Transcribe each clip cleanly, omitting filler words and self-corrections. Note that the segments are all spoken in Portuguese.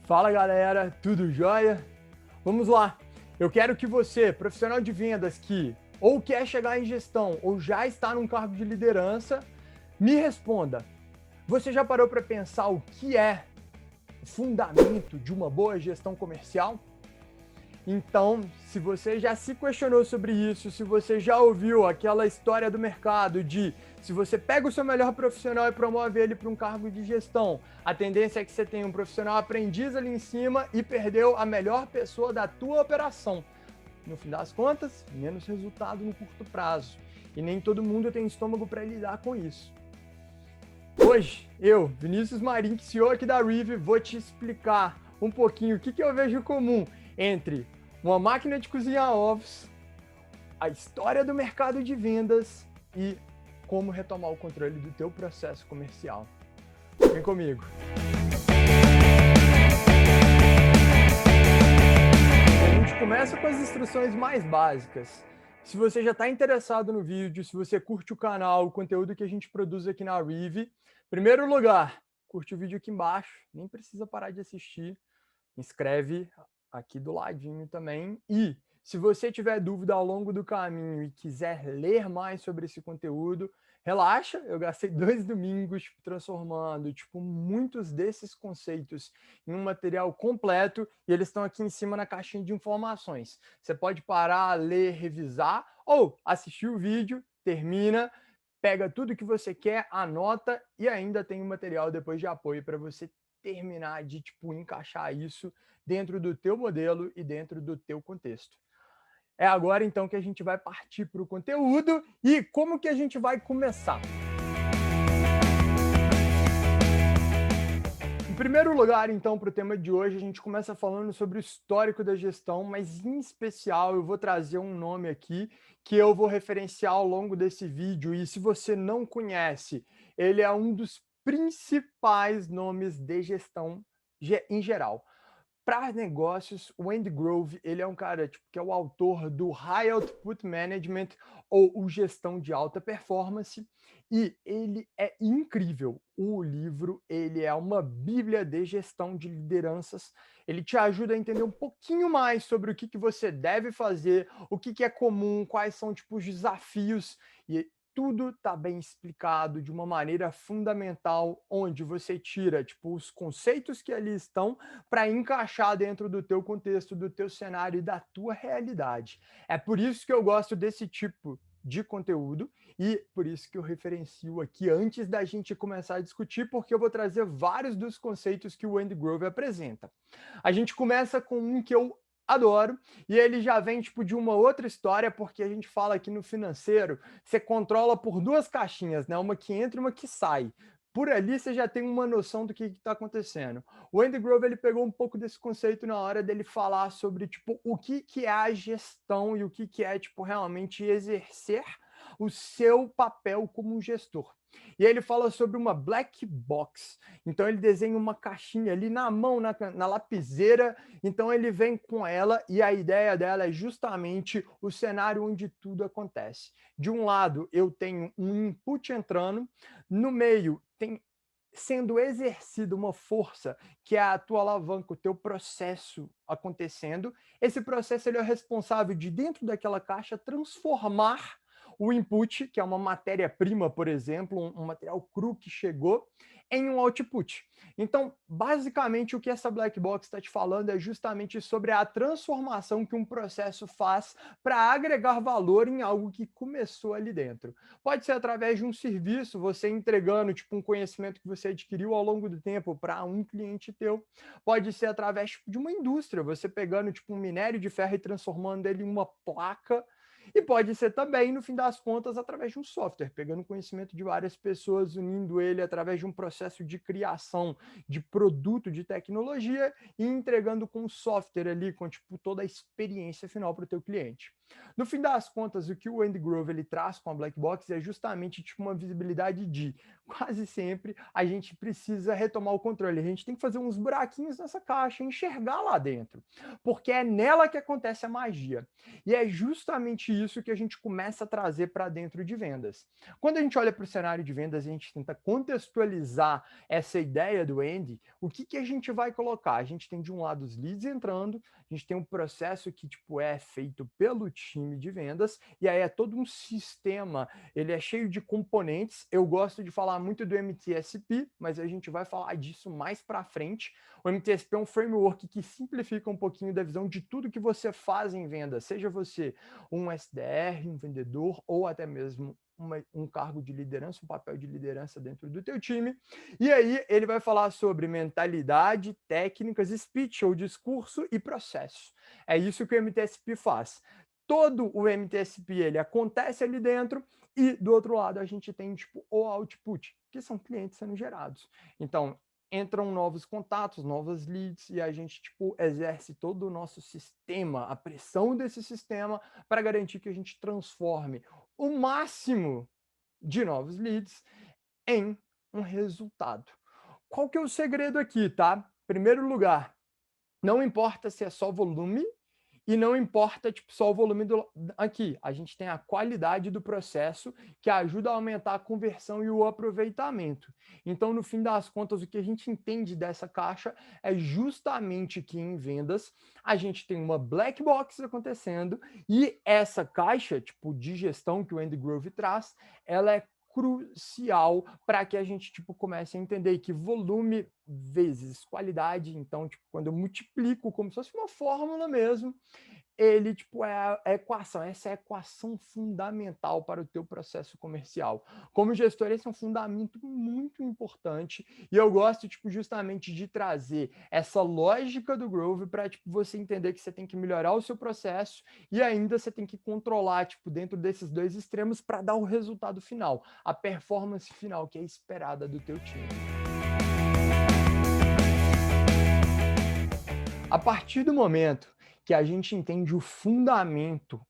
Fala galera, tudo jóia? Vamos lá! Eu quero que você, profissional de vendas que ou quer chegar em gestão ou já está num cargo de liderança, me responda. Você já parou para pensar o que é o fundamento de uma boa gestão comercial? Então, se você já se questionou sobre isso, se você já ouviu aquela história do mercado de se você pega o seu melhor profissional e promove ele para um cargo de gestão, a tendência é que você tenha um profissional aprendiz ali em cima e perdeu a melhor pessoa da tua operação. No fim das contas, menos resultado no curto prazo. E nem todo mundo tem estômago para lidar com isso. Hoje, eu, Vinícius Marim, CEO aqui da Rive, vou te explicar um pouquinho o que eu vejo comum entre uma máquina de cozinhar ovos, a história do mercado de vendas e como retomar o controle do teu processo comercial. Vem comigo! A gente começa com as instruções mais básicas. Se você já está interessado no vídeo, se você curte o canal, o conteúdo que a gente produz aqui na Rive, em primeiro lugar, curte o vídeo aqui embaixo, nem precisa parar de assistir, inscreve aqui do ladinho também. E se você tiver dúvida ao longo do caminho e quiser ler mais sobre esse conteúdo, relaxa, eu gastei 2 domingos transformando muitos desses conceitos em um material completo e eles estão aqui em cima na caixinha de informações. Você pode parar, ler, revisar ou assistir o vídeo, termina, pega tudo que você quer, anota e ainda tem um material depois de apoio para você terminar de encaixar isso dentro do teu modelo e dentro do teu contexto. É agora então que a gente vai partir para o conteúdo e como que a gente vai começar. Em primeiro lugar, então, para o tema de hoje, a gente começa falando sobre o histórico da gestão, mas em especial eu vou trazer um nome aqui que eu vou referenciar ao longo desse vídeo e se você não conhece, ele é um dos principais nomes de gestão em geral. Para negócios, o Andy Grove, ele é um cara que é o autor do High Output Management ou o Gestão de Alta Performance e ele é incrível. O livro, ele é uma bíblia de gestão de lideranças. Ele te ajuda a entender um pouquinho mais sobre o que você deve fazer, o que é comum, quais são os desafios e tudo está bem explicado de uma maneira fundamental, onde você tira os conceitos que ali estão para encaixar dentro do teu contexto, do teu cenário e da tua realidade. É por isso que eu gosto desse tipo de conteúdo e por isso que eu referencio aqui antes da gente começar a discutir, porque eu vou trazer vários dos conceitos que o Andy Grove apresenta. A gente começa com um que eu adoro, e ele já vem de uma outra história, porque a gente fala aqui no financeiro, você controla por 2 caixinhas, né? Uma que entra e uma que sai. Por ali você já tem uma noção do que está acontecendo. O Andy Grove ele pegou um pouco desse conceito na hora dele falar sobre o que é a gestão e o que é realmente exercer o seu papel como um gestor. E aí ele fala sobre uma black box. Então ele desenha uma caixinha ali na mão, na lapiseira. Então ele vem com ela e a ideia dela é justamente o cenário onde tudo acontece. De um lado eu tenho um input entrando, no meio tem sendo exercida uma força que é a tua alavanca, o teu processo acontecendo. Esse processo ele é responsável de dentro daquela caixa transformar o input, que é uma matéria-prima, por exemplo, um material cru que chegou, em um output. Então, basicamente, o que essa black box está te falando é justamente sobre a transformação que um processo faz para agregar valor em algo que começou ali dentro. Pode ser através de um serviço, você entregando um conhecimento que você adquiriu ao longo do tempo para um cliente teu. Pode ser através de uma indústria, você pegando um minério de ferro e transformando ele em uma placa. E pode ser também, no fim das contas, através de um software, pegando conhecimento de várias pessoas, unindo ele através de um processo de criação de produto, de tecnologia e entregando com software ali, com toda a experiência final para o teu cliente. No fim das contas, o que o Andy Grove ele traz com a Black Box é justamente uma visibilidade de quase sempre a gente precisa retomar o controle. A gente tem que fazer uns buraquinhos nessa caixa, enxergar lá dentro, porque é nela que acontece a magia. E é justamente isso que a gente começa a trazer para dentro de vendas. Quando a gente olha para o cenário de vendas, a gente tenta contextualizar essa ideia do Andy, o que, que a gente vai colocar? A gente tem de um lado os leads entrando, a gente tem um processo que tipo é feito pelo time de vendas, e aí é todo um sistema, ele é cheio de componentes. Eu gosto de falar muito do MTSP, mas a gente vai falar disso mais para frente. O MTSP é um framework que simplifica um pouquinho da visão de tudo que você faz em venda, seja você um SDR, um vendedor ou até mesmo um cargo de liderança, um papel de liderança dentro do teu time. E aí ele vai falar sobre mentalidade, técnicas, speech ou discurso e processo. É isso que o MTSP faz. Todo o MTSP ele acontece ali dentro e do outro lado a gente tem tipo o output, que são clientes sendo gerados. Então, entram novos contatos, novas leads e a gente tipo exerce todo o nosso sistema, a pressão desse sistema para garantir que a gente transforme o máximo de novos leads em um resultado. Qual que é o segredo aqui, tá? Primeiro lugar, não importa se é só volume e não importa tipo, só o volume aqui. A gente tem a qualidade do processo que ajuda a aumentar a conversão e o aproveitamento. Então, no fim das contas, o que a gente entende dessa caixa é justamente que em vendas a gente tem uma black box acontecendo e essa caixa tipo de gestão que o Andy Grove traz, ela é crucial para que a gente tipo comece a entender que volume vezes qualidade, então tipo quando eu multiplico como se fosse uma fórmula mesmo, ele tipo é a equação, essa é a equação fundamental para o teu processo comercial. Como gestor, esse é um fundamento muito importante e eu gosto tipo justamente de trazer essa lógica do Grove para tipo você entender que você tem que melhorar o seu processo e ainda você tem que controlar tipo dentro desses dois extremos para dar o resultado final, a performance final que é esperada do teu time. A partir do momento que a gente entende o fundamento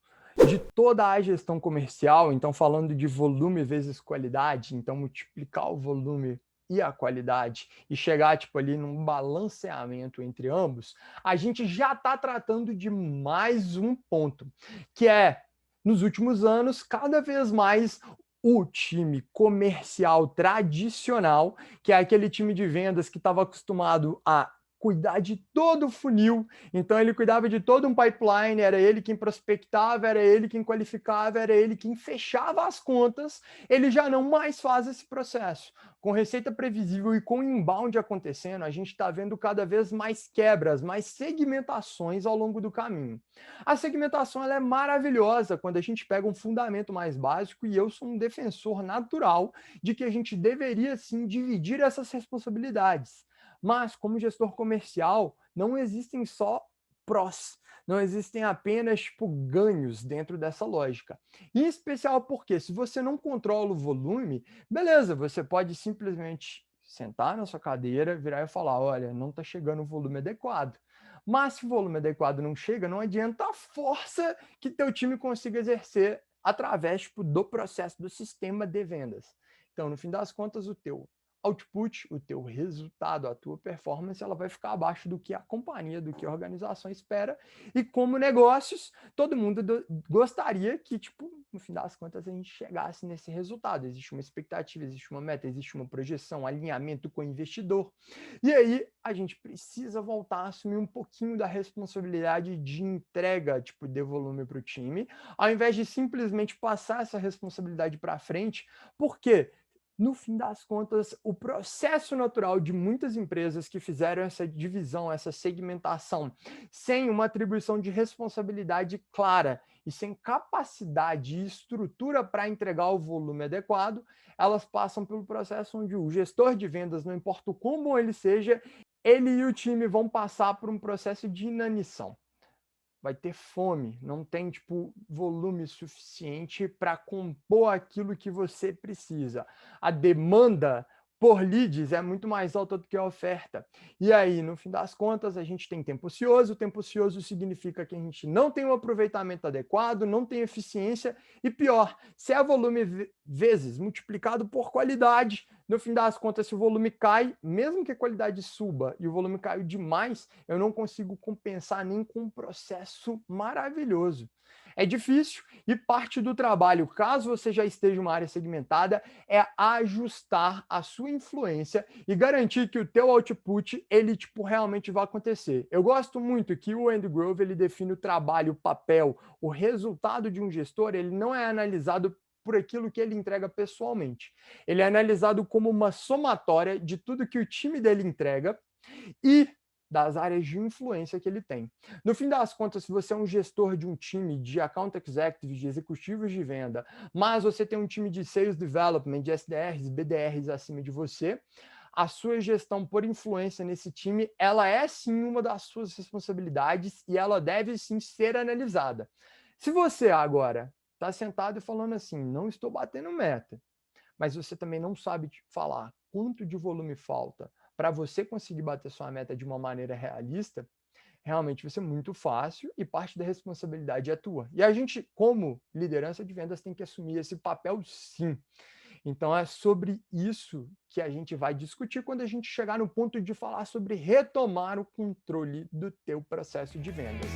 de toda a gestão comercial, então falando de volume vezes qualidade, então multiplicar o volume e a qualidade e chegar tipo ali num balanceamento entre ambos, a gente já está tratando de mais um ponto, que é nos últimos anos cada vez mais o time comercial tradicional, que é aquele time de vendas que estava acostumado a cuidar de todo o funil. Então ele cuidava de todo um pipeline, era ele quem prospectava, era ele quem qualificava, era ele quem fechava as contas. Ele já não mais faz esse processo. Com receita previsível e com inbound acontecendo, a gente está vendo cada vez mais quebras, mais segmentações ao longo do caminho. A segmentação ela é maravilhosa quando a gente pega um fundamento mais básico e eu sou um defensor natural de que a gente deveria sim dividir essas responsabilidades. Mas, como gestor comercial, não existem só prós, não existem apenas tipo, ganhos dentro dessa lógica. Em especial porque, se você não controla o volume, beleza, você pode simplesmente sentar na sua cadeira, virar e falar: olha, não está chegando o volume adequado. Mas se o volume adequado não chega, não adianta a força que teu time consiga exercer através tipo, do processo do sistema de vendas. Então, no fim das contas, o teu output, o teu resultado, a tua performance, ela vai ficar abaixo do que a companhia, do que a organização espera. E como negócios, todo mundo gostaria que, tipo, no fim das contas, a gente chegasse nesse resultado. Existe uma expectativa, existe uma meta, existe uma projeção, alinhamento com o investidor. E aí a gente precisa voltar a assumir um pouquinho da responsabilidade de entrega, tipo, de volume para o time, ao invés de simplesmente passar essa responsabilidade para frente, porque no fim das contas, o processo natural de muitas empresas que fizeram essa divisão, essa segmentação, sem uma atribuição de responsabilidade clara e sem capacidade e estrutura para entregar o volume adequado, elas passam pelo processo onde o gestor de vendas, não importa o quão bom ele seja, ele e o time vão passar por um processo de inanição. Vai ter fome, não tem tipo volume suficiente para compor aquilo que você precisa. A demanda por leads é muito mais alta do que a oferta. E aí, no fim das contas, a gente tem tempo ocioso. O tempo ocioso significa que a gente não tem um aproveitamento adequado, não tem eficiência e pior, se é volume vezes multiplicado por qualidade, no fim das contas, se o volume cai, mesmo que a qualidade suba e o volume caiu demais, eu não consigo compensar nem com um processo maravilhoso. É difícil e parte do trabalho, caso você já esteja em uma área segmentada, é ajustar a sua influência e garantir que o teu output, ele tipo realmente vai acontecer. Eu gosto muito que o Andy Grove, ele define o trabalho, o papel, o resultado de um gestor, ele não é analisado por aquilo que ele entrega pessoalmente. Ele é analisado como uma somatória de tudo que o time dele entrega e das áreas de influência que ele tem. No fim das contas, se você é um gestor de um time de account executives, de executivos de venda, mas você tem um time de sales development, de SDRs, BDRs acima de você, a sua gestão por influência nesse time, ela é sim uma das suas responsabilidades e ela deve sim ser analisada. Se você agora está sentado e falando assim, não estou batendo meta, mas você também não sabe falar quanto de volume falta para você conseguir bater sua meta de uma maneira realista, realmente vai ser muito fácil e parte da responsabilidade é tua. E a gente, como liderança de vendas, tem que assumir esse papel sim. Então é sobre isso que a gente vai discutir quando a gente chegar no ponto de falar sobre retomar o controle do teu processo de vendas.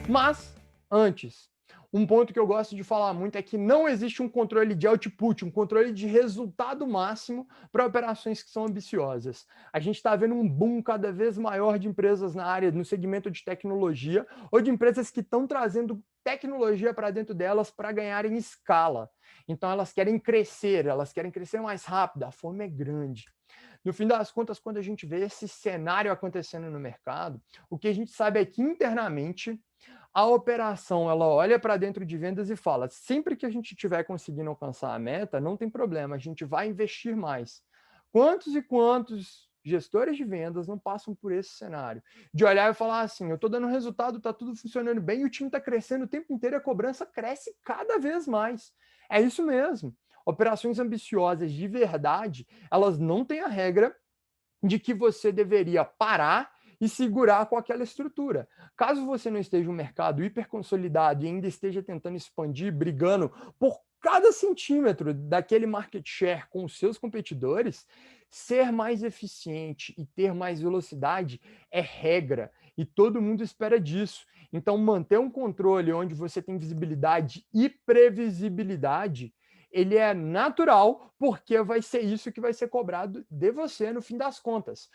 Mas, antes, um ponto que eu gosto de falar muito é que não existe um controle de output, um controle de resultado máximo para operações que são ambiciosas. A gente está vendo um boom cada vez maior de empresas na área, no segmento de tecnologia, ou de empresas que estão trazendo tecnologia para dentro delas para ganharem escala. Então elas querem crescer mais rápido, a fome é grande. No fim das contas, quando a gente vê esse cenário acontecendo no mercado, o que a gente sabe é que internamente a operação, ela olha para dentro de vendas e fala, sempre que a gente estiver conseguindo alcançar a meta, não tem problema, a gente vai investir mais. Quantos e quantos gestores de vendas não passam por esse cenário? De olhar e falar assim, eu estou dando resultado, está tudo funcionando bem, e o time está crescendo o tempo inteiro, a cobrança cresce cada vez mais. É isso mesmo. Operações ambiciosas de verdade, elas não têm a regra de que você deveria parar e segurar com aquela estrutura. Caso você não esteja um mercado hiperconsolidado e ainda esteja tentando expandir, brigando por cada centímetro daquele market share com os seus competidores, ser mais eficiente e ter mais velocidade é regra e todo mundo espera disso. Então, manter um controle onde você tem visibilidade e previsibilidade, ele é natural, porque vai ser isso que vai ser cobrado de você no fim das contas.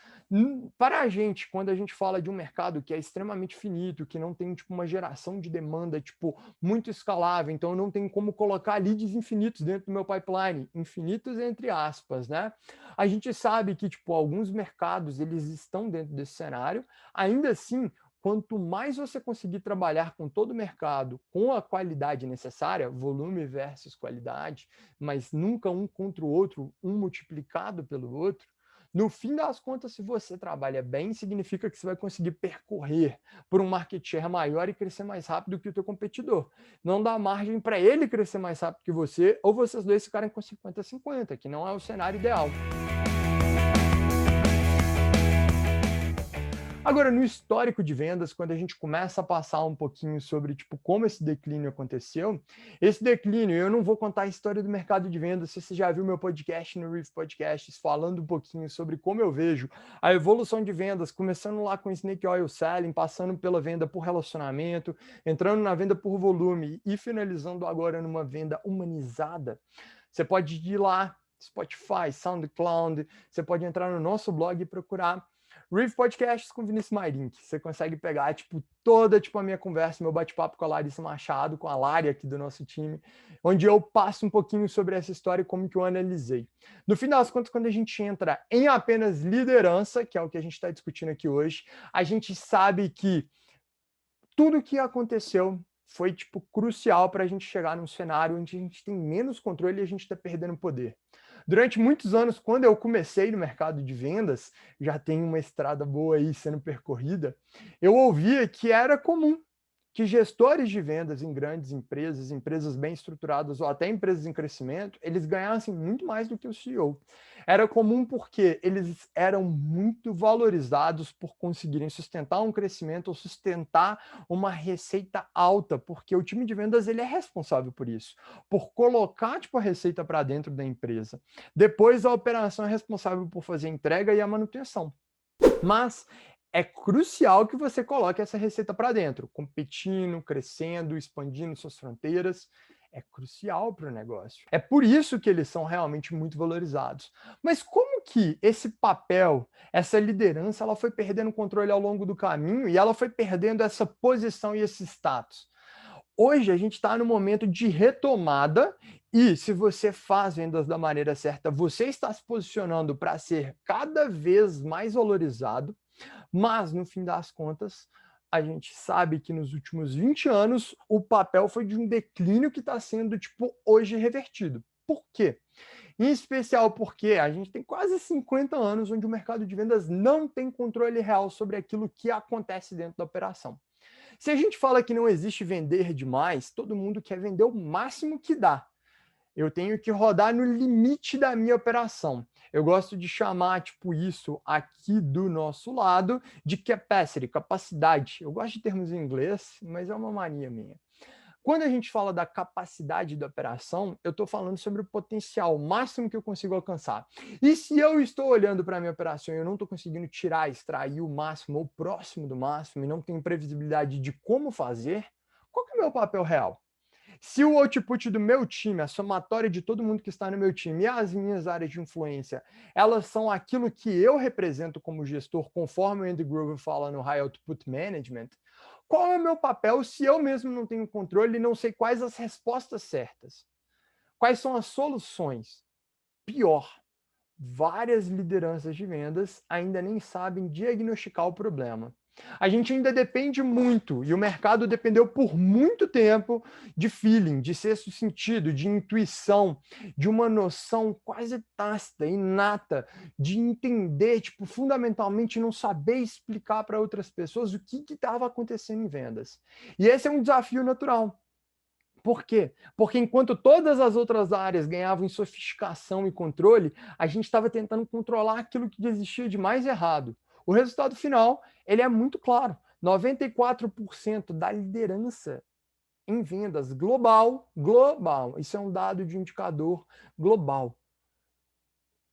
Para a gente, quando a gente fala de um mercado que é extremamente finito, que não tem tipo, uma geração de demanda tipo, muito escalável, então eu não tenho como colocar leads infinitos dentro do meu pipeline, infinitos entre aspas, né? A gente sabe que tipo, alguns mercados eles estão dentro desse cenário, ainda assim, quanto mais você conseguir trabalhar com todo o mercado com a qualidade necessária, volume versus qualidade, mas nunca um contra o outro, um multiplicado pelo outro, no fim das contas, se você trabalha bem, significa que você vai conseguir percorrer por um market share maior e crescer mais rápido que o teu competidor. Não dá margem para ele crescer mais rápido que você, ou vocês dois ficarem com 50-50, que não é o cenário ideal. Agora, no histórico de vendas, quando a gente começa a passar um pouquinho sobre tipo, como esse declínio aconteceu, esse declínio, eu não vou contar a história do mercado de vendas, se você já viu meu podcast no Reef Podcasts, falando um pouquinho sobre como eu vejo a evolução de vendas, começando lá com Snake Oil Selling, passando pela venda por relacionamento, entrando na venda por volume e finalizando agora numa venda humanizada. Você pode ir lá, Spotify, SoundCloud, você pode entrar no nosso blog e procurar Reef Podcasts com Vinícius Mairink. Você consegue pegar tipo, toda tipo, a minha conversa, meu bate-papo com a Larissa Machado, com a Lari aqui do nosso time, onde eu passo um pouquinho sobre essa história e como que eu analisei. No fim das contas, quando a gente entra em apenas liderança, que é o que a gente está discutindo aqui hoje, a gente sabe que tudo o que aconteceu foi tipo crucial para a gente chegar num cenário onde a gente tem menos controle e a gente está perdendo poder. Durante muitos anos, quando eu comecei no mercado de vendas, já tem uma estrada boa aí sendo percorrida, eu ouvia que era comum que gestores de vendas em grandes empresas, empresas bem estruturadas ou até empresas em crescimento, eles ganhassem muito mais do que o CEO. Era comum porque eles eram muito valorizados por conseguirem sustentar um crescimento ou sustentar uma receita alta, porque o time de vendas ele é responsável por isso, por colocar tipo, a receita para dentro da empresa. Depois a operação é responsável por fazer a entrega e a manutenção. Mas é crucial que você coloque essa receita para dentro, competindo, crescendo, expandindo suas fronteiras. É crucial para o negócio. É por isso que eles são realmente muito valorizados. Mas como que esse papel, essa liderança, ela foi perdendo controle ao longo do caminho e ela foi perdendo essa posição e esse status? Hoje a gente está no momento de retomada e se você faz vendas da maneira certa, você está se posicionando para ser cada vez mais valorizado, mas no fim das contas, a gente sabe que nos últimos 20 anos o papel foi de um declínio que está sendo, tipo, hoje revertido. Por quê? Em especial porque a gente tem quase 50 anos onde o mercado de vendas não tem controle real sobre aquilo que acontece dentro da operação. Se a gente fala que não existe vender demais, todo mundo quer vender o máximo que dá. Eu tenho que rodar no limite da minha operação. Eu gosto de chamar tipo isso aqui do nosso lado de capacity, capacidade. Eu gosto de termos em inglês, mas é uma mania minha. Quando a gente fala da capacidade da operação, eu estou falando sobre o potencial, o máximo que eu consigo alcançar. E se eu estou olhando para a minha operação e eu não estou conseguindo tirar, extrair o máximo ou próximo do máximo e não tenho previsibilidade de como fazer, qual que é o meu papel real? Se o output do meu time, a somatória de todo mundo que está no meu time e as minhas áreas de influência, elas são aquilo que eu represento como gestor, conforme o Andy Grove fala no High Output Management, qual é o meu papel se eu mesmo não tenho controle e não sei quais as respostas certas? Quais são as soluções? Pior, várias lideranças de vendas ainda nem sabem diagnosticar o problema. A gente ainda depende muito, e o mercado dependeu por muito tempo de feeling, de sexto sentido, de intuição, de uma noção quase tácita, inata, de entender, tipo, fundamentalmente não saber explicar para outras pessoas o que estava acontecendo em vendas. E esse é um desafio natural. Por quê? Porque enquanto todas as outras áreas ganhavam em sofisticação e controle, a gente estava tentando controlar aquilo que existia de mais errado. O resultado final, ele é muito claro. 94% da liderança em vendas global, isso é um dado de indicador global,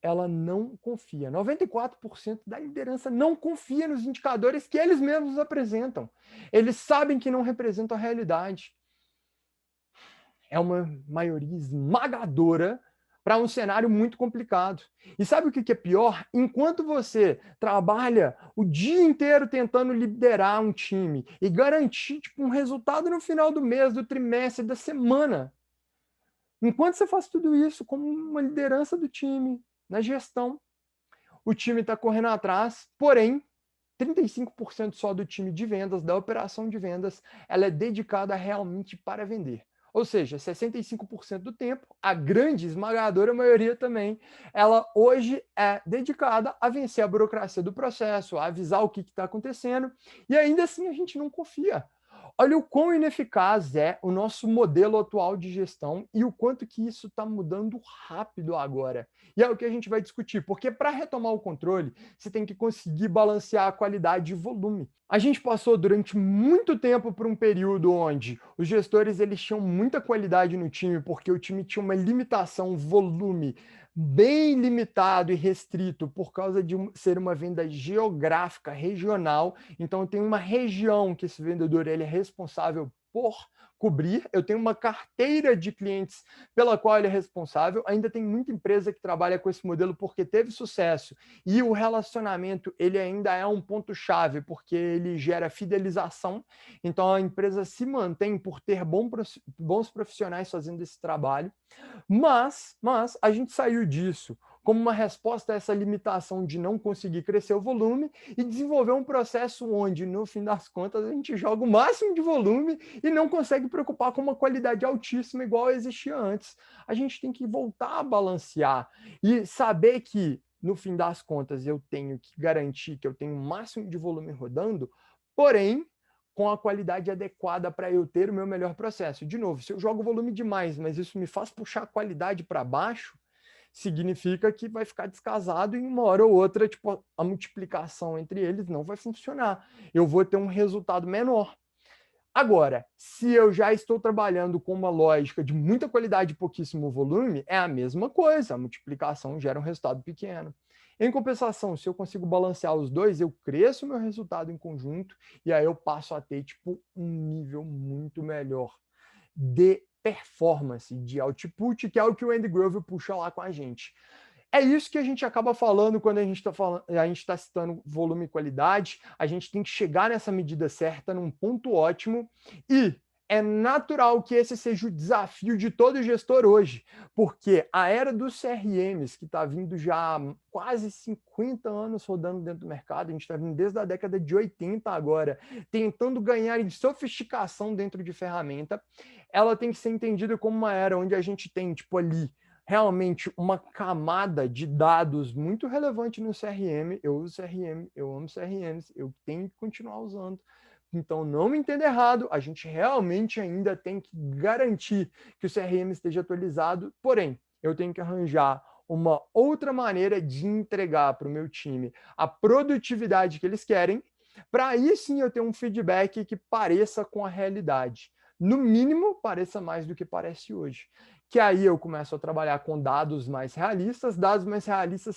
ela não confia. 94% da liderança não confia nos indicadores que eles mesmos apresentam. Eles sabem que não representam a realidade. É uma maioria esmagadora para um cenário muito complicado. E sabe o que é pior? Enquanto você trabalha o dia inteiro tentando liderar um time e garantir tipo, um resultado no final do mês, do trimestre, da semana, enquanto você faz tudo isso como uma liderança do time, na gestão, o time está correndo atrás, porém, 35% só do time de vendas, da operação de vendas, ela é dedicada realmente para vender. Ou seja, 65% do tempo, a grande esmagadora maioria também, ela hoje é dedicada a vencer a burocracia do processo, a avisar o que está acontecendo, e ainda assim a gente não confia. Olha o quão ineficaz é o nosso modelo atual de gestão e o quanto que isso está mudando rápido agora. E é o que a gente vai discutir, porque para retomar o controle, você tem que conseguir balancear a qualidade e volume. A gente passou durante muito tempo por um período onde os gestores eles tinham muita qualidade no time, porque o time tinha uma limitação, um volume bem limitado e restrito por causa de ser uma venda geográfica, regional. Então tem uma região que esse vendedor ele é responsável por cobrir. Eu tenho uma carteira de clientes pela qual ele é responsável. Ainda tem muita empresa que trabalha com esse modelo porque teve sucesso e o relacionamento ele ainda é um ponto chave porque ele gera fidelização. Então a empresa se mantém por ter bons profissionais fazendo esse trabalho. Mas a gente saiu disso como uma resposta a essa limitação de não conseguir crescer o volume e desenvolver um processo onde, no fim das contas, a gente joga o máximo de volume e não consegue preocupar com uma qualidade altíssima igual existia antes. A gente tem que voltar a balancear e saber que, no fim das contas, eu tenho que garantir que eu tenho o máximo de volume rodando, porém, com a qualidade adequada para eu ter o meu melhor processo. De novo, se eu jogo volume demais, mas isso me faz puxar a qualidade para baixo, significa que vai ficar descasado e uma hora ou outra, tipo, a multiplicação entre eles não vai funcionar. Eu vou ter um resultado menor. Agora, se eu já estou trabalhando com uma lógica de muita qualidade e pouquíssimo volume, é a mesma coisa. A multiplicação gera um resultado pequeno. Em compensação, se eu consigo balancear os dois, eu cresço o meu resultado em conjunto e aí eu passo a ter tipo um nível muito melhor de performance, de output, que é o que o Andy Grove puxa lá com a gente. É isso que a gente acaba falando quando a gente está citando volume e qualidade. A gente tem que chegar nessa medida certa, num ponto ótimo, e é natural que esse seja o desafio de todo gestor hoje, porque a era dos CRMs, que está vindo já há quase 50 anos rodando dentro do mercado, a gente está vindo desde a década de 80 agora, tentando ganhar em sofisticação dentro de ferramenta, ela tem que ser entendida como uma era onde a gente tem, tipo, ali, realmente uma camada de dados muito relevante no CRM. Eu uso CRM, eu amo CRMs, eu tenho que continuar usando. Então, não me entenda errado, a gente realmente ainda tem que garantir que o CRM esteja atualizado, porém, eu tenho que arranjar uma outra maneira de entregar para o meu time a produtividade que eles querem, para aí sim eu ter um feedback que pareça com a realidade. No mínimo, pareça mais do que parece hoje. Que aí eu começo a trabalhar com dados mais realistas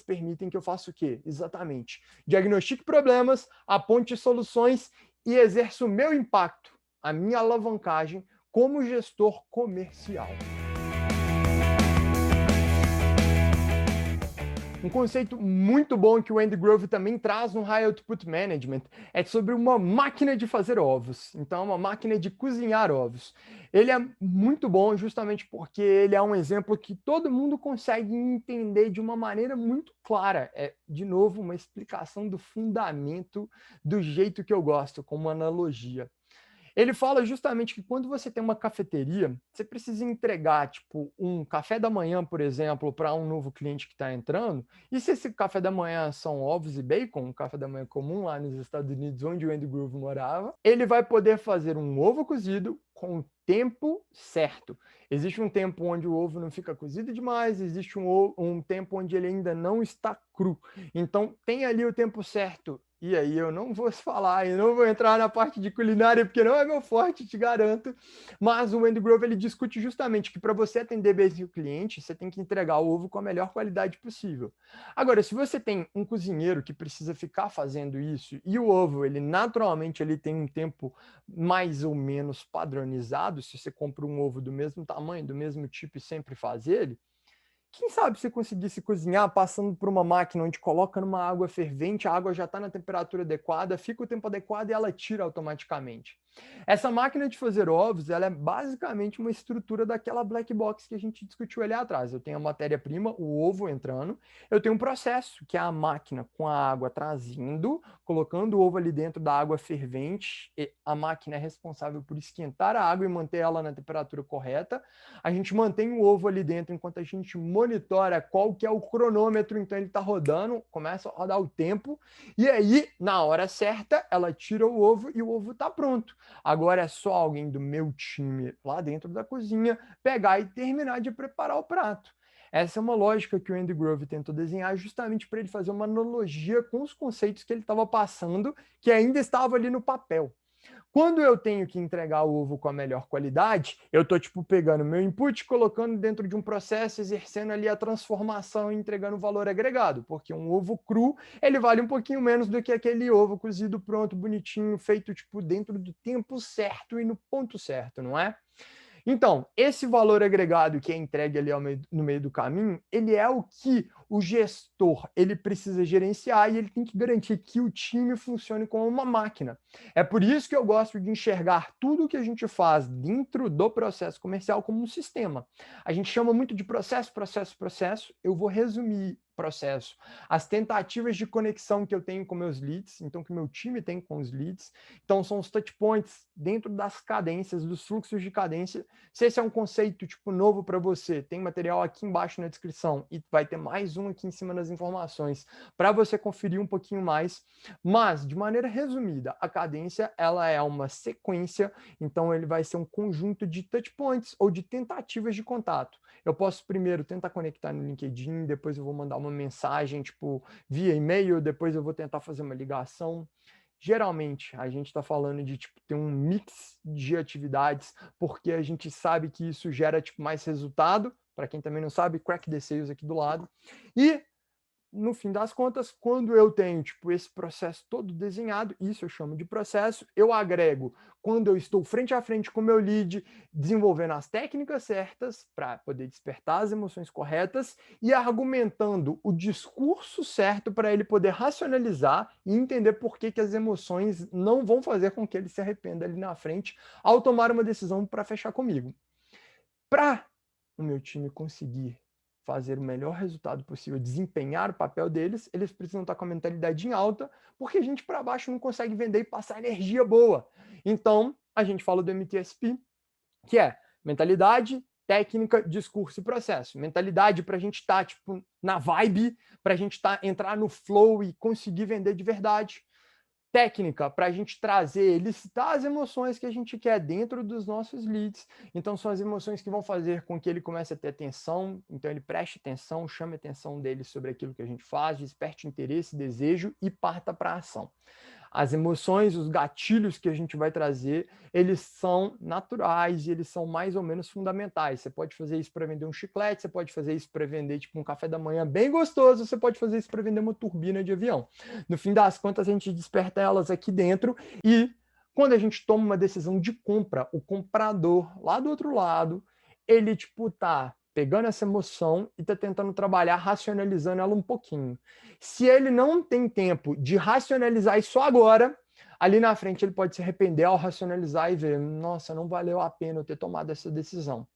permitem que eu faça o quê? Exatamente. Diagnostique problemas, aponte soluções e exerça o meu impacto, a minha alavancagem como gestor comercial. Um conceito muito bom que o Andy Grove também traz no High Output Management é sobre uma máquina de fazer ovos. Então, uma máquina de cozinhar ovos. Ele é muito bom justamente porque ele é um exemplo que todo mundo consegue entender de uma maneira muito clara. É, de novo, uma explicação do fundamento do jeito que eu gosto, como analogia. Ele fala justamente que quando você tem uma cafeteria, você precisa entregar, tipo, um café da manhã, por exemplo, para um novo cliente que está entrando. E se esse café da manhã são ovos e bacon, um café da manhã comum lá nos Estados Unidos, onde o Andy Grove morava, ele vai poder fazer um ovo cozido com o tempo certo. Existe um tempo onde o ovo não fica cozido demais, existe um tempo onde ele ainda não está cru. Então, tem ali o tempo certo. E aí eu não vou falar, eu não vou entrar na parte de culinária, porque não é meu forte, te garanto. Mas o Andy Grove, ele discute justamente que para você atender bem o cliente, você tem que entregar o ovo com a melhor qualidade possível. Agora, se você tem um cozinheiro que precisa ficar fazendo isso, e o ovo, ele naturalmente ele tem um tempo mais ou menos padronizado, se você compra um ovo do mesmo tamanho, do mesmo tipo e sempre faz ele, quem sabe se conseguisse cozinhar passando por uma máquina onde coloca numa água fervente, a água já está na temperatura adequada, fica o tempo adequado e ela tira automaticamente. Essa máquina de fazer ovos, ela é basicamente uma estrutura daquela black box que a gente discutiu ali atrás. Eu tenho a matéria-prima, o ovo entrando, eu tenho um processo, que é a máquina com a água trazendo, colocando o ovo ali dentro da água fervente, e a máquina é responsável por esquentar a água e manter ela na temperatura correta. A gente mantém o ovo ali dentro enquanto a gente monitora qual que é o cronômetro, então ele está rodando, começa a rodar o tempo, e aí, na hora certa, ela tira o ovo e o ovo está pronto. Agora é só alguém do meu time lá dentro da cozinha pegar e terminar de preparar o prato. Essa é uma lógica que o Andy Grove tentou desenhar justamente para ele fazer uma analogia com os conceitos que ele estava passando, que ainda estava ali no papel. Quando eu tenho que entregar o ovo com a melhor qualidade, eu estou tipo pegando meu input, colocando dentro de um processo, exercendo ali a transformação e entregando valor agregado, porque um ovo cru, ele vale um pouquinho menos do que aquele ovo cozido pronto, bonitinho, feito tipo dentro do tempo certo e no ponto certo, não é? Então, esse valor agregado que é entregue ali no meio do caminho, ele é o que o gestor ele precisa gerenciar e ele tem que garantir que o time funcione como uma máquina. É por isso que eu gosto de enxergar tudo o que a gente faz dentro do processo comercial como um sistema. A gente chama muito de processo, processo, processo. Eu vou resumir processo. As tentativas de conexão que eu tenho com meus leads, então que meu time tem com os leads. Então são os touch points dentro das cadências, dos fluxos de cadência. Se esse é um conceito tipo novo para você, tem material aqui embaixo na descrição e vai ter mais um aqui em cima nas informações para você conferir um pouquinho mais. Mas de maneira resumida, a cadência ela é uma sequência, então ele vai ser um conjunto de touch points ou de tentativas de contato. Eu posso primeiro tentar conectar no LinkedIn, depois eu vou mandar uma mensagem, tipo, via e-mail, depois eu vou tentar fazer uma ligação. Geralmente, a gente está falando de tipo, ter um mix de atividades, porque a gente sabe que isso gera tipo, mais resultado. Para quem também não sabe, Crack the Sales aqui do lado. E no fim das contas, quando eu tenho tipo, esse processo todo desenhado, isso eu chamo de processo, eu agrego quando eu estou frente a frente com o meu lead, desenvolvendo as técnicas certas para poder despertar as emoções corretas e argumentando o discurso certo para ele poder racionalizar e entender por que, que as emoções não vão fazer com que ele se arrependa ali na frente ao tomar uma decisão para fechar comigo. Para o meu time conseguir fazer o melhor resultado possível, desempenhar o papel deles, eles precisam estar com a mentalidade em alta, porque a gente para baixo não consegue vender e passar energia boa. Então, a gente fala do MTSP, que é mentalidade, técnica, discurso e processo. Mentalidade para a gente estar tipo, na vibe, para a gente entrar no flow e conseguir vender de verdade. Técnica para a gente trazer, elicitar as emoções que a gente quer dentro dos nossos leads. Então, são as emoções que vão fazer com que ele comece a ter atenção, então ele preste atenção, chame a atenção dele sobre aquilo que a gente faz, desperte interesse, desejo e parta para a ação. As emoções, os gatilhos que a gente vai trazer, eles são naturais e eles são mais ou menos fundamentais. Você pode fazer isso para vender um chiclete, você pode fazer isso para vender tipo um café da manhã bem gostoso, você pode fazer isso para vender uma turbina de avião. No fim das contas, a gente desperta elas aqui dentro e quando a gente toma uma decisão de compra, o comprador lá do outro lado, ele tipo tá pegando essa emoção e está tentando trabalhar racionalizando ela um pouquinho. Se ele não tem tempo de racionalizar isso agora, ali na frente ele pode se arrepender ao racionalizar e ver, nossa, não valeu a pena eu ter tomado essa decisão.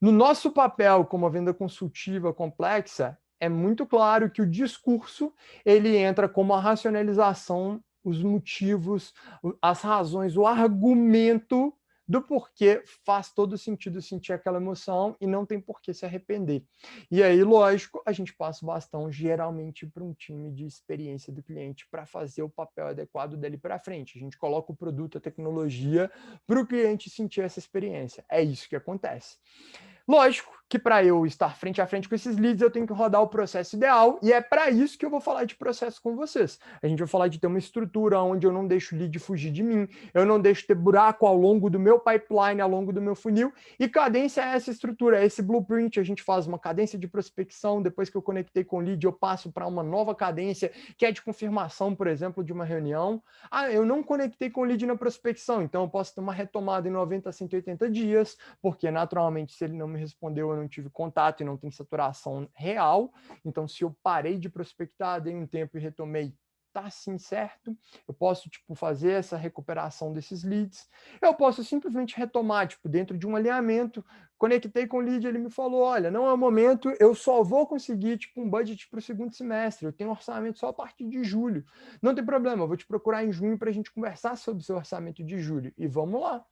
No nosso papel como a venda consultiva complexa, é muito claro que o discurso ele entra como a racionalização, os motivos, as razões, o argumento do porquê faz todo sentido sentir aquela emoção e não tem por que se arrepender. E aí, lógico, a gente passa o bastão geralmente para um time de experiência do cliente para fazer o papel adequado dele para frente. A gente coloca o produto, a tecnologia para o cliente sentir essa experiência. É isso que acontece. Lógico que para eu estar frente a frente com esses leads, eu tenho que rodar o processo ideal, e é para isso que eu vou falar de processo com vocês. A gente vai falar de ter uma estrutura onde eu não deixo o lead fugir de mim, eu não deixo ter buraco ao longo do meu pipeline, ao longo do meu funil, e cadência é essa estrutura, é esse blueprint. A gente faz uma cadência de prospecção, depois que eu conectei com o lead, eu passo para uma nova cadência, que é de confirmação, por exemplo, de uma reunião. Ah, eu não conectei com o lead na prospecção, então eu posso ter uma retomada em 90 a 180 dias, porque naturalmente, se ele não me respondeu, eu não tive contato e não tem saturação real. Então, se eu parei de prospectar, dei um tempo e retomei, tá sim certo. Eu posso tipo fazer essa recuperação desses leads. Eu posso simplesmente retomar, tipo, dentro de um alinhamento, conectei com o lead, ele me falou, olha, não é o momento, eu só vou conseguir tipo um budget para o segundo semestre, eu tenho orçamento só a partir de julho. Não tem problema, eu vou te procurar em junho para a gente conversar sobre o seu orçamento de julho. E vamos lá.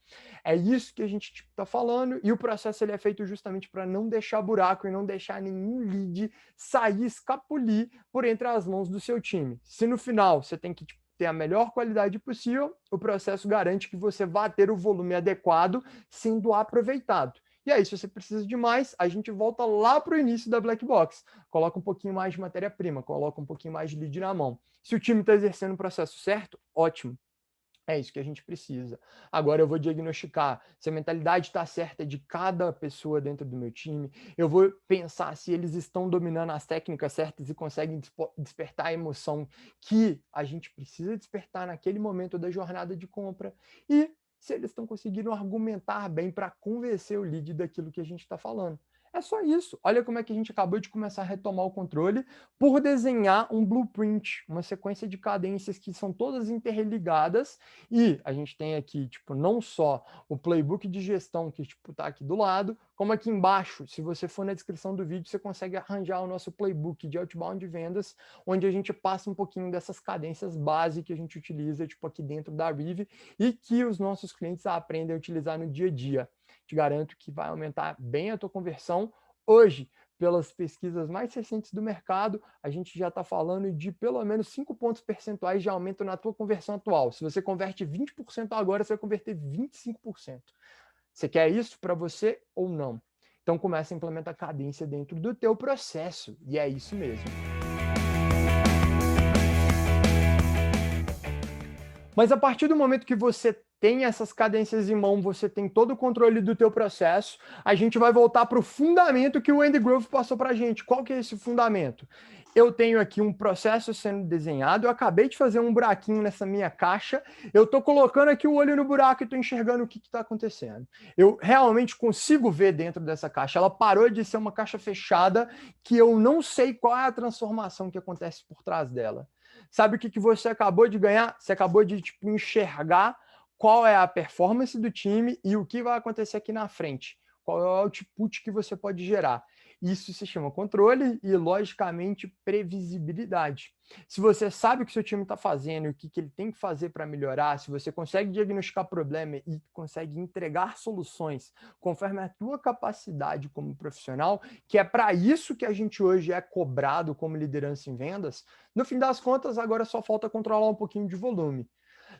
É isso que a gente está falando, e o processo ele é feito justamente para não deixar buraco e não deixar nenhum lead sair, escapulir por entre as mãos do seu time. Se no final você tem que ter a melhor qualidade possível, o processo garante que você vai ter o volume adequado sendo aproveitado. E aí, se você precisa de mais, a gente volta lá para o início da Black Box. Coloca um pouquinho mais de matéria-prima, coloca um pouquinho mais de lead na mão. Se o time está exercendo o processo certo, ótimo. É isso que a gente precisa. Agora eu vou diagnosticar se a mentalidade está certa de cada pessoa dentro do meu time. Eu vou pensar se eles estão dominando as técnicas certas e conseguem despertar a emoção que a gente precisa despertar naquele momento da jornada de compra. E se eles estão conseguindo argumentar bem para convencer o lead daquilo que a gente está falando. É só isso. Olha como é que a gente acabou de começar a retomar o controle por desenhar um blueprint, uma sequência de cadências que são todas interligadas, e a gente tem aqui, tipo, não só o playbook de gestão que tipo tá aqui do lado, como aqui embaixo, se você for na descrição do vídeo, você consegue arranjar o nosso playbook de outbound vendas, onde a gente passa um pouquinho dessas cadências base que a gente utiliza, tipo, aqui dentro da Rive, e que os nossos clientes aprendem a utilizar no dia a dia. Te garanto que vai aumentar bem a tua conversão. Hoje, pelas pesquisas mais recentes do mercado, a gente já está falando de pelo menos 5 pontos percentuais de aumento na tua conversão atual. Se você converte 20% agora, você vai converter 25%. Você quer isso para você ou não? Então começa a implementar cadência dentro do teu processo. E é isso mesmo. Mas a partir do momento que você tem essas cadências em mão, você tem todo o controle do teu processo, a gente vai voltar para o fundamento que o Andy Grove passou para a gente. Qual que é esse fundamento? eu tenho aqui um processo sendo desenhado, eu acabei de fazer um buraquinho nessa minha caixa, eu estou colocando aqui o olho no buraco e estou enxergando o que está acontecendo. Eu realmente consigo ver dentro dessa caixa. Ela parou de ser uma caixa fechada que eu não sei qual é a transformação que acontece por trás dela. Sabe o que você acabou de ganhar? Você acabou de enxergar qual é a performance do time e o que vai acontecer aqui na frente. Qual é o output que você pode gerar. Isso se chama controle e, logicamente, previsibilidade. Se você sabe o que seu time está fazendo e o que ele tem que fazer para melhorar, se você consegue diagnosticar problema e consegue entregar soluções conforme a tua capacidade como profissional, que é para isso que a gente hoje é cobrado como liderança em vendas, no fim das contas, agora só falta controlar um pouquinho de volume.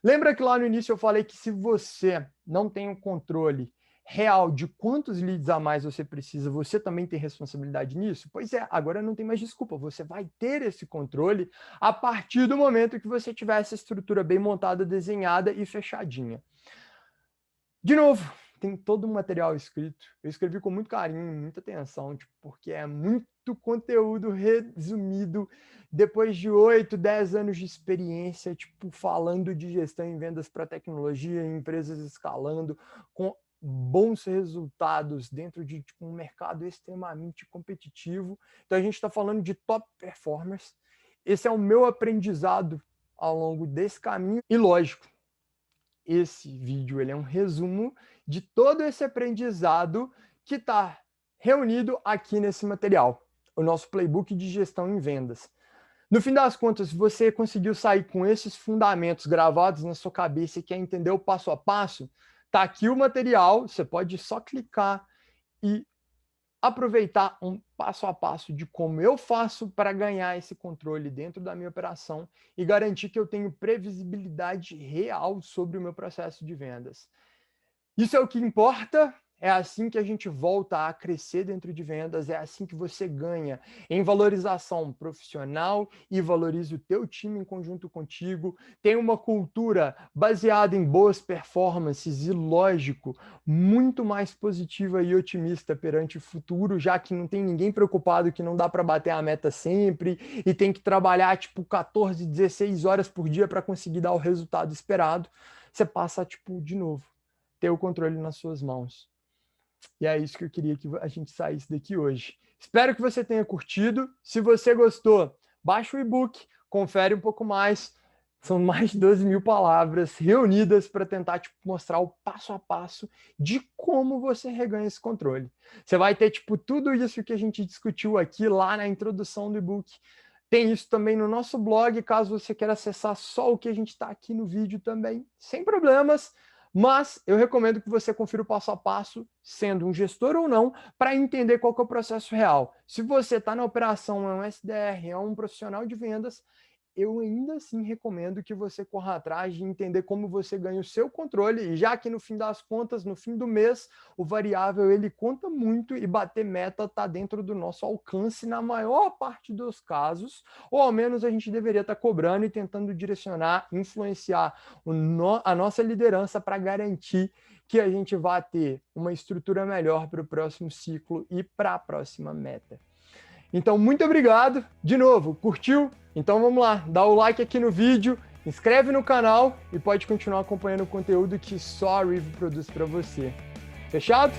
Lembra que lá no início eu falei que se você não tem o controle real de quantos leads a mais você precisa, você também tem responsabilidade nisso? Pois é, agora não tem mais desculpa, você vai ter esse controle a partir do momento que você tiver essa estrutura bem montada, desenhada e fechadinha. De novo, tem todo um material escrito, eu escrevi com muito carinho, muita atenção, porque é muito conteúdo resumido, depois de 8, 10 anos de experiência, falando de gestão em vendas para tecnologia, em empresas escalando, com bons resultados dentro de um mercado extremamente competitivo. Então a gente está falando de top performers. Esse é o meu aprendizado ao longo desse caminho. E lógico, esse vídeo ele é um resumo de todo esse aprendizado que está reunido aqui nesse material, o nosso playbook de gestão em vendas. No fim das contas, se você conseguiu sair com esses fundamentos gravados na sua cabeça e quer entender o passo a passo, tá aqui o material, você pode só clicar e aproveitar um passo a passo de como eu faço para ganhar esse controle dentro da minha operação e garantir que eu tenho previsibilidade real sobre o meu processo de vendas. Isso é o que importa. É assim que a gente volta a crescer dentro de vendas, é assim que você ganha em valorização profissional e valoriza o teu time em conjunto contigo. Tem uma cultura baseada em boas performances e, lógico, muito mais positiva e otimista perante o futuro, já que não tem ninguém preocupado que não dá para bater a meta sempre e tem que trabalhar 14, 16 horas por dia para conseguir dar o resultado esperado. Você passa, de novo, ter o controle nas suas mãos. E é isso que eu queria que a gente saísse daqui hoje. Espero que você tenha curtido. Se você gostou, baixa o e-book, confere um pouco mais. São mais de 12 mil palavras reunidas para tentar mostrar o passo a passo de como você reganha esse controle. Você vai ter tudo isso que a gente discutiu aqui lá na introdução do e-book. Tem isso também no nosso blog, caso você queira acessar só o que a gente está aqui no vídeo também, sem problemas. Mas eu recomendo que você confira o passo a passo, sendo um gestor ou não, para entender qual que é o processo real. Se você está na operação, é um SDR, é um profissional de vendas, eu ainda assim recomendo que você corra atrás de entender como você ganha o seu controle, já que no fim das contas, no fim do mês, o variável ele conta muito e bater meta está dentro do nosso alcance na maior parte dos casos, ou ao menos a gente deveria estar cobrando e tentando direcionar, influenciar a nossa liderança para garantir que a gente vá ter uma estrutura melhor para o próximo ciclo e para a próxima meta. Então, muito obrigado. De novo, curtiu? Então vamos lá, dá o like aqui no vídeo, inscreve no canal e pode continuar acompanhando o conteúdo que só a Riv produz para você. Fechado?